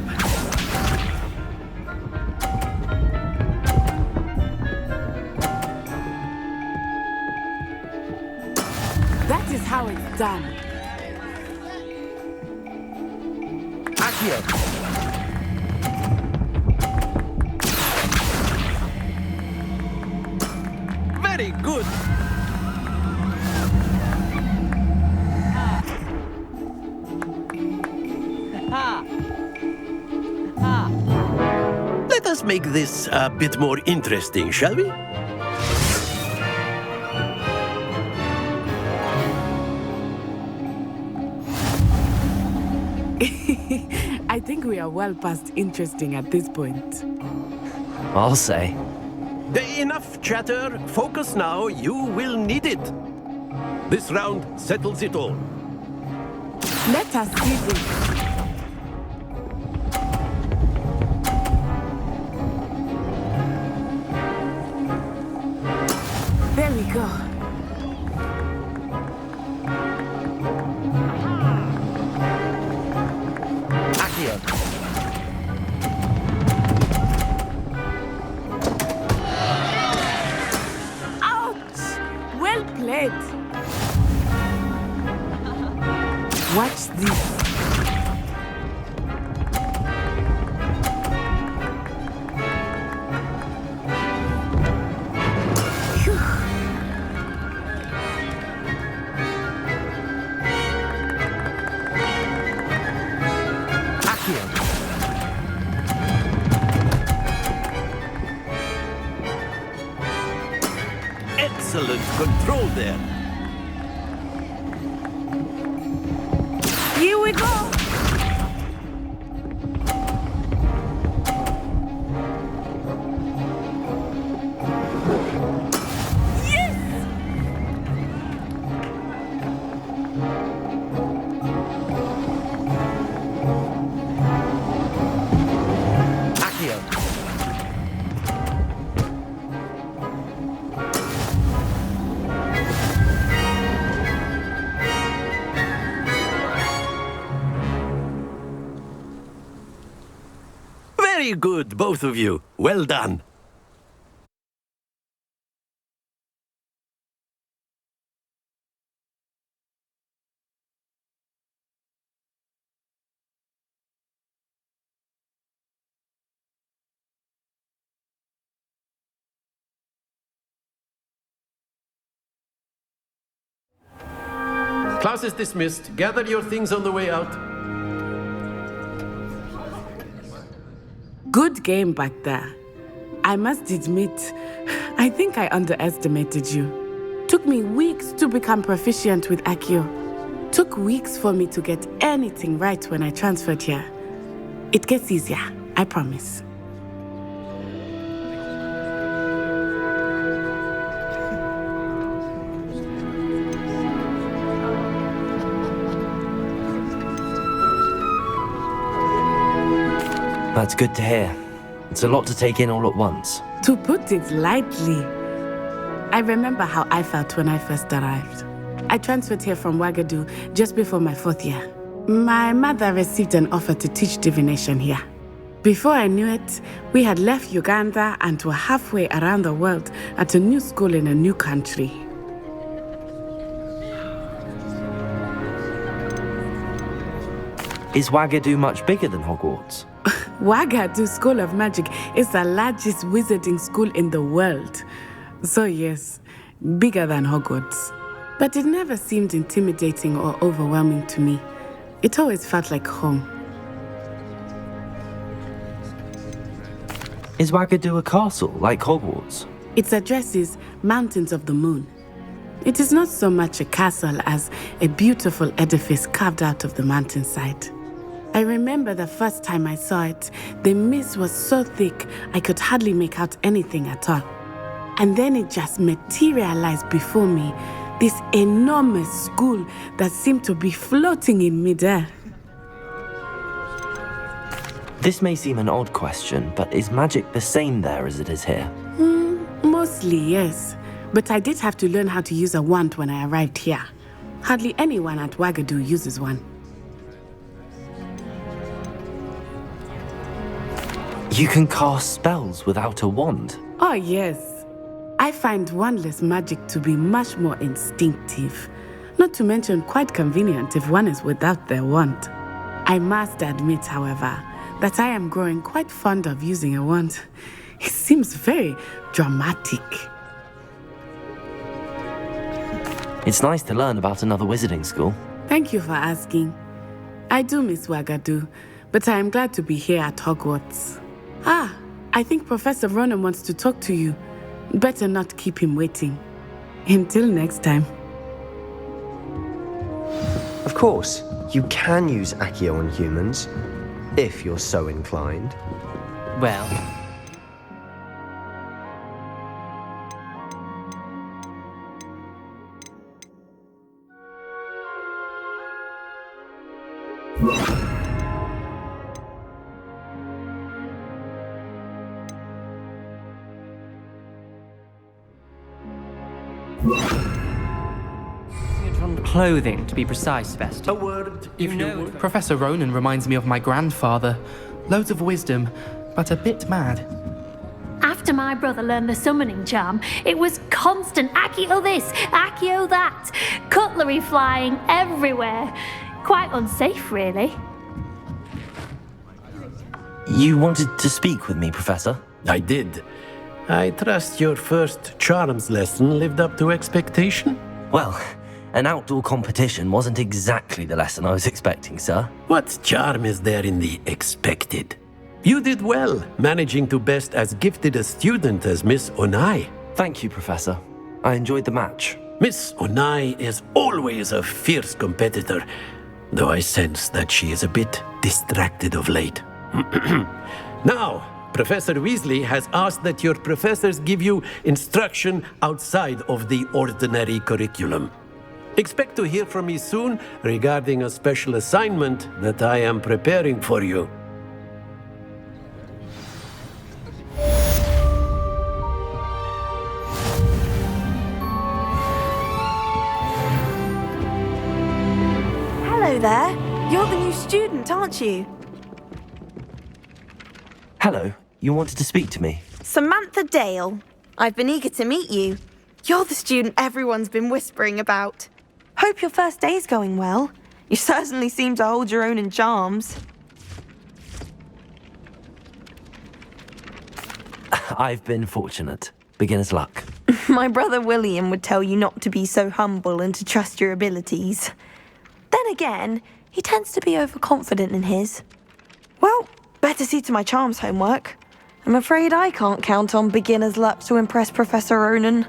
That is how it's done. Accio. Very good. Let us make this a bit more interesting, shall we? I think we are well past interesting at this point. I'll say. Enough chatter. Focus now. You will need it. This round settles it all. Let us see this. Accio. Ouch! Well played. Watch this. Excellent control there. Here we go. Very good, both of you. Well done. Class is dismissed. Gather your things on the way out. Good game back there. I must admit, I think I underestimated you. Took me weeks to become proficient with Accio. Took weeks for me to get anything right when I transferred here. It gets easier, I promise. That's good to hear. It's a lot to take in all at once. To put it lightly, I remember how I felt when I first arrived. I transferred here from Ouagadougou just before my 4th year. My mother received an offer to teach divination here. Before I knew it, we had left Uganda and were halfway around the world at a new school in a new country. Is Ouagadougou much bigger than Hogwarts? Ouagadougou School of Magic is the largest wizarding school in the world. So yes, bigger than Hogwarts. But it never seemed intimidating or overwhelming to me. It always felt like home. Is Ouagadougou a castle, like Hogwarts? Its address is Mountains of the Moon. It is not so much a castle as a beautiful edifice carved out of the mountainside. I remember the first time I saw it, the mist was so thick I could hardly make out anything at all. And then it just materialized before me, this enormous school that seemed to be floating in midair. This may seem an odd question, but is magic the same there as it is here? Mostly, yes. But I did have to learn how to use a wand when I arrived here. Hardly anyone at Ouagadougou uses one. You can cast spells without a wand? Oh, yes. I find wandless magic to be much more instinctive. Not to mention quite convenient if one is without their wand. I must admit, however, that I am growing quite fond of using a wand. It seems very dramatic. It's nice to learn about another wizarding school. Thank you for asking. I do miss Ouagadougou, but I am glad to be here at Hogwarts. Ah, I think Professor Ronan wants to talk to you. Better not keep him waiting. Until next time. Of course, you can use Accio on humans, if you're so inclined. Well... clothing, to be precise, Sebastian. A word, if you would. Professor Ronan reminds me of my grandfather. Loads of wisdom, but a bit mad. After my brother learned the summoning charm, it was constant Accio this, Accio that, cutlery flying everywhere. Quite unsafe, really. You wanted to speak with me, Professor? I did. I trust your first charms lesson lived up to expectation? Well, an outdoor competition wasn't exactly the lesson I was expecting, sir. What charm is there in the expected? You did well, managing to best as gifted a student as Miss Onai. Thank you, Professor. I enjoyed the match. Miss Onai is always a fierce competitor, though I sense that she is a bit distracted of late. Now, Professor Weasley has asked that your professors give you instruction outside of the ordinary curriculum. Expect to hear from me soon regarding a special assignment that I am preparing for you. Hello there. You're the new student, aren't you? Hello, you wanted to speak to me? Samantha Dale. I've been eager to meet you. You're the student everyone's been whispering about. Hope your first day's going well. You certainly seem to hold your own in charms. I've been fortunate. Beginner's luck. My brother William would tell you not to be so humble and to trust your abilities. Then again, he tends to be overconfident in his. Well, better see to my charms homework. I'm afraid I can't count on beginner's luck to impress Professor Ronan.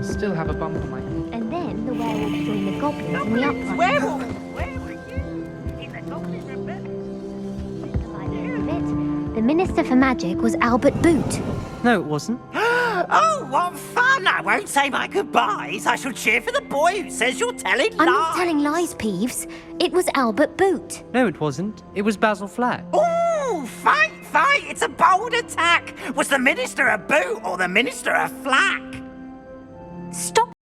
Still have a bump on my... And then the werewolves join the goblins in the upright. Werewolf! Where were you? In the goblin rebellion? By the end of it, the Minister for Magic was Albert Boot. No, it wasn't. Oh, what fun! I won't say my goodbyes. I shall cheer for the boy who says you're telling lies. I'm not telling lies, Peeves. It was Albert Boot. No, it wasn't. It was Basil Flack. Ooh, fight! It's a bold attack. Was the Minister a boot or the Minister a flack? Stop